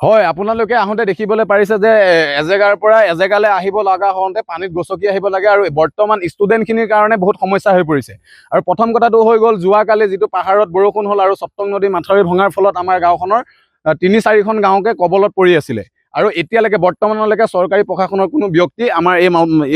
হয়, আপোনালোকে আহোঁতে দেখিবলৈ পাৰিছে যে এজেগাৰ পৰা এজেগালৈ আহিব লগা হওঁতে পানীত গচকি আহিব লাগে আৰু বৰ্তমান ষ্টুডেণ্টখিনিৰ কাৰণে বহুত সমস্যা হৈ পৰিছে। আৰু প্ৰথম কথাটো হৈ গ'ল যোৱাকালি যিটো পাহাৰত বৰষুণ হ'ল আৰু সপ্তং নদী মাথাউৰি ভঙাৰ ফলত আমাৰ গাঁওখনৰ ৩-৪খন গাঁৱকে কবলত পৰি আছিলে। আৰু এতিয়ালৈকে বৰ্তমানলৈকে চৰকাৰী প্ৰশাসনৰ কোনো ব্যক্তি আমাৰ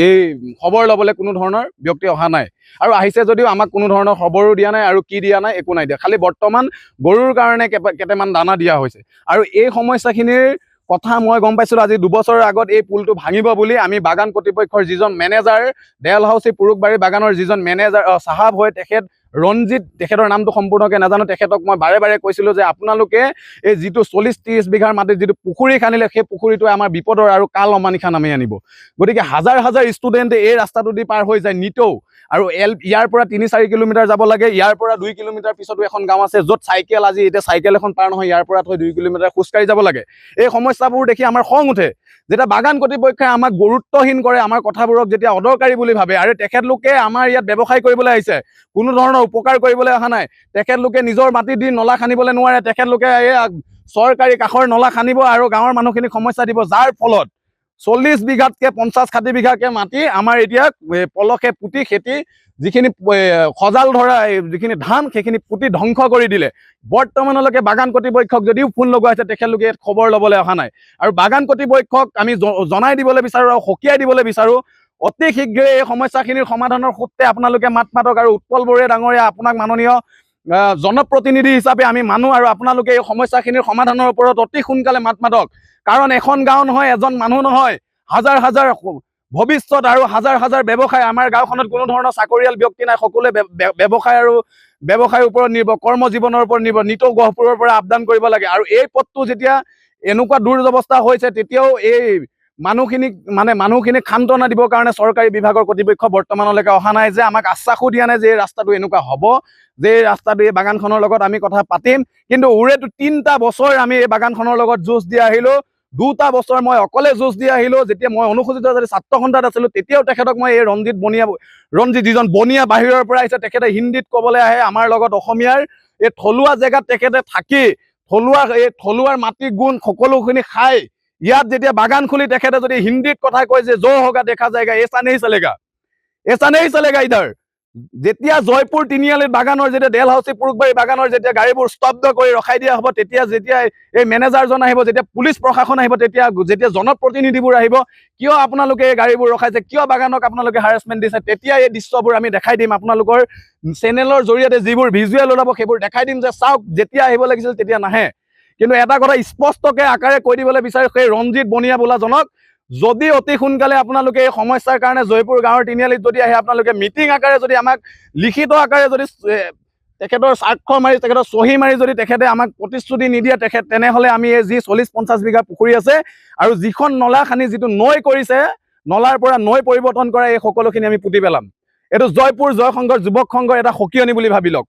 এই খবৰ ল'বলৈ কোনো ধৰণৰ ব্যক্তি অহা নাই। আৰু আহিছে যদিও আমাক কোনো ধৰণৰ খবৰো দিয়া নাই আৰু কি দিয়া নাই একো নাই দিয়া। খালি বৰ্তমান গৰুৰ কাৰণে কেইটামান দানা দিয়া হৈছে। আৰু এই সমস্যাখিনিৰ কথা মই গম পাইছিলোঁ আজি 2 বছৰৰ আগত এই পুলটো ভাঙিব বুলি আমি বাগান কৰ্তৃপক্ষৰ যিজন মেনেজাৰ দেলহাউচি পুৰুকবাৰী বাগানৰ যিজন মেনেজাৰ চাহাব হয় তেখেত ৰঞ্জিত তেখেতৰ নামটো সম্পূৰ্ণকৈ নাজানো তেখেতক মই বাৰে বাৰে কৈছিলোঁ যে আপোনালোকে এই যিটো 40-30 বিঘাৰ মাটিত যিটো পুখুৰী খান্দিলে সেই পুখুৰীটোৱে আমাৰ বিপদৰ আৰু কাল অমানিশা নামি আনিব। গতিকে হাজাৰ হাজাৰ ষ্টুডেণ্টে এই ৰাস্তাটো দি পাৰ হৈ যায় নিতৌ আৰু ইয়াৰ পৰা 3-4 কিলোমিটাৰ যাব লাগে। ইয়াৰ পৰা 2 কিলোমিটাৰ পিছতো এখন গাঁও আছে য'ত চাইকেল আজি এতিয়া চাইকেল এখন পাৰ নহয় ইয়াৰ পৰা থৈ 2 কিলোমিটাৰ খোজকাঢ়ি যাব লাগে। এই সমস্যাবোৰ দেখি আমাৰ খং উঠে যেতিয়া বাগান কৰ্তৃপক্ষই আমাক গুৰুত্বহীন কৰে, আমাৰ কথাবোৰক যেতিয়া অদৰকাৰী বুলি ভাবে। আৰু তেখেতলোকে আমাৰ ইয়াত ব্যৱসায় কৰিবলৈ আহিছে, কোনো ধৰণৰ উপকাৰ কৰিবলৈ অহা নাই। তেখেতলোকে নিজৰ মাটি দি নলা খান্দিবলৈ নোৱাৰে, তেখেতলোকে এই চৰকাৰী কাষৰ নলা খান্দিব আৰু গাঁৱৰ মানুহখিনিক সমস্যা দিব, যাৰ ফলত 40 বিঘাতকৈ 50-60 বিঘাকৈ মাটি আমাৰ এতিয়া পলসে পুতি খেতি যিখিনি সজাল ধৰা যিখিনি ধান সেইখিনি পুতি ধ্বংস কৰি দিলে। বৰ্তমানলৈকে বাগান কৰ্তৃপক্ষক যদিও ফোন লগোৱা হৈছে তেখেতলোকে খবৰ ল'বলৈ অহা নাই। আৰু বাগান কৰ্তৃপক্ষক আমি জনাই দিবলৈ বিচাৰোঁ আৰু সকীয়াই দিবলৈ বিচাৰোঁ অতি শীঘ্ৰে এই সমস্যাখিনিৰ সমাধানৰ সূত্ৰে আপোনালোকে মাত মাতক। আৰু উৎপল বৰুৱা ডাঙৰীয়া আপোনাক মাননীয় জনপ্ৰতিনিধি হিচাপে আমি মানো আৰু আপোনালোকে এই সমস্যাখিনিৰ সমাধানৰ ওপৰত অতি সোনকালে মাত মাতক। কাৰণ এখন গাঁও নহয়, এজন মানুহ নহয়, হাজাৰ হাজাৰ ভৱিষ্যত আৰু হাজাৰ হাজাৰ ব্যৱসায়। আমাৰ গাঁওখনত কোনো ধৰণৰ চাকৰিয়াল ব্যক্তি নাই, সকলোৱে ব্যৱসায় আৰু ব্যৱসায়ৰ ওপৰত নিৰ্ভৰ, কৰ্মজীৱনৰ ওপৰত নিৰ্ভৰ। নিতৌ গহপুৰৰ পৰা আপডাউন কৰিব লাগে। আৰু এই পথটো যেতিয়া এনেকুৱা দুৰৱস্থা হৈছে তেতিয়াও এই মানুহখিনিক সান্তনা দিবৰ কাৰণে চৰকাৰী বিভাগৰ কৰ্তৃপক্ষ বৰ্তমানলৈকে অহা নাই, যে আমাক আশ্বাসো দিয়া নাই যে এই ৰাস্তাটো এনেকুৱা হ'ব, যে এই ৰাস্তাটো এই বাগানখনৰ লগত আমি কথা পাতিম। কিন্তু ওৰেটো 3টা বছৰ আমি এই বাগানখনৰ লগত যুঁজ দি আহিলোঁ। 2টা বছৰ মই অকলে যুঁজ দি আহিলোঁ। যেতিয়া মই অনুসূচিত জাতি ছাত্ৰ সন্থাত আছিলোঁ তেতিয়াও তেখেতক মই এই ৰঞ্জিত যিজন বনিয়া বাহিৰৰ পৰা আহিছে তেখেতে হিন্দীত ক'বলৈ আহে, আমাৰ লগত অসমীয়াৰ এই থলুৱা জেগাত তেখেতে থাকি থলুৱাৰ মাটি গুণ সকলোখিনি খাই ইয়াত যেতিয়া বাগান খুলি তেখেতে যদি হিন্দীত কথা কয় যে জো হোগা দেখা যায়গা, এছা নেহি চলেগা ইধাৰ। যেতিয়া জয়পুৰ তিনিআলিত বাগানৰ যেতিয়া ডেলহাউচি পুৰুকবাৰী বাগানৰ যেতিয়া গাড়ীবোৰ স্তব্ধ কৰি ৰখাই দিয়া হ'ব, যেতিয়া এই মেনেজাৰজন আহিব, যেতিয়া পুলিচ প্ৰশাসন আহিব, যেতিয়া জনপ্ৰতিনিধিবোৰ আহিব, কিয় আপোনালোকে এই গাড়ীবোৰ ৰখাইছে, কিয় বাগানক আপোনালোকে হাৰাছমেণ্ট দিছে, তেতিয়া এই দৃশ্যবোৰ আমি দেখাই দিম। আপোনালোকৰ চেনেলৰ জৰিয়তে যিবোৰ ভিজুৱেল ওলাব সেইবোৰ দেখাই দিম যে চাওক যেতিয়া আহিব লাগিছিল তেতিয়া নাহে। কিন্তু এটা কথা স্পষ্টকে আকাৰে কৈ দিবলৈ বিচাৰে সেই ৰঞ্জিত বনিয়া বোলাজনক, যদি অতি সোনকালে আপোনালোকে এই সমস্যাৰ কাৰণে জয়পুৰ গাঁৱৰ তিনিআলিত যদি আহে, আপোনালোকে মিটিং আকাৰে যদি আমাক লিখিত আকাৰে যদি তেখেতৰ স্বাক্ষৰ মাৰি তেখেতৰ চহী মাৰি যদি তেখেতে আমাক প্ৰতিশ্ৰুতি নিদিয়ে তেনেহ'লে আমি এই যি 40-50 বিঘা পুখুৰী আছে আৰু যিখন নলা খান্দি যিটো নৈ কৰিছে, নলাৰ পৰা নৈ পৰিৱৰ্তন কৰা এই সকলোখিনি আমি পুতি পেলাম। এইটো জয়পুৰ জয়সংঘৰ যুৱক সংঘৰ এটা সকিয়নি বুলি ভাবি লওক।